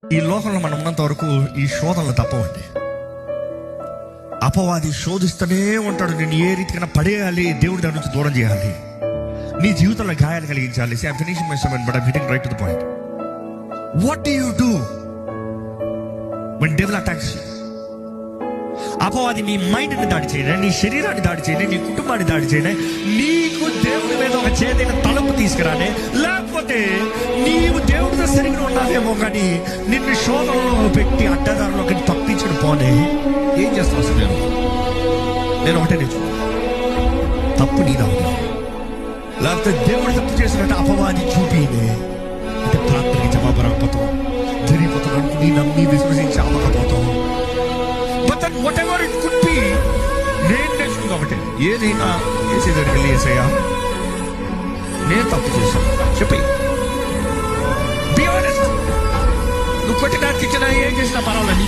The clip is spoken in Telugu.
ఈ లోకంలో మనం ఉన్నంత వరకు ఈ శోధనలు తప్పవండి. అపవాది శోధిస్తూనే ఉంటాడు. నేను ఏ రీతికైనా పడేయాలి, దేవుడి దాని నుంచి దూరం చేయాలి, నీ జీవితంలో గాయాలు కలిగించాలి. See, I'm finishing my sermon, but I'm hitting right to the point. What do you do when devil attacks you? అపవాది నీ మైండ్ని దాడి చేయలే, నీ శరీరాన్ని దాడి చేయలే, నీ కుటుంబాన్ని దాడి చేయలే, నీకు దేవుడి మీద ఒక చేదైన తలుపు తీసుకురాలే, లేకపోతే నీవు దేవుడితో సరిగ్గా ఉన్నావేమో కానీ నిన్ను శోధనలో పెట్టి అడ్డదారులోకి తప్పించుకుని పోనే. ఏం చేస్తావు అసలు? నేను ఒకటే నేర్చు, తప్పు నీదవుతుంది. లేకపోతే దేవుడు తప్పు చేసినట్టు అపవాది చూపినే అంటే ప్రార్థనకి జవాబు రాకపోతాం, జరిగిపోతున్నాడు, నీ నమ్మి విశ్వసించి అవ్వకపోతాం. But that whatever it could be, నేను నేర్చుకున్నా ఒకటే, ఏదైనా వేసే దగ్గరికి వేసేయా, నేను తప్పు చేశాను చెప్పి బి ఆనెస్ట్. నువ్వు కొట్టినా తిట్టినా ఏం చేసినా పర్వాలేదు, నీ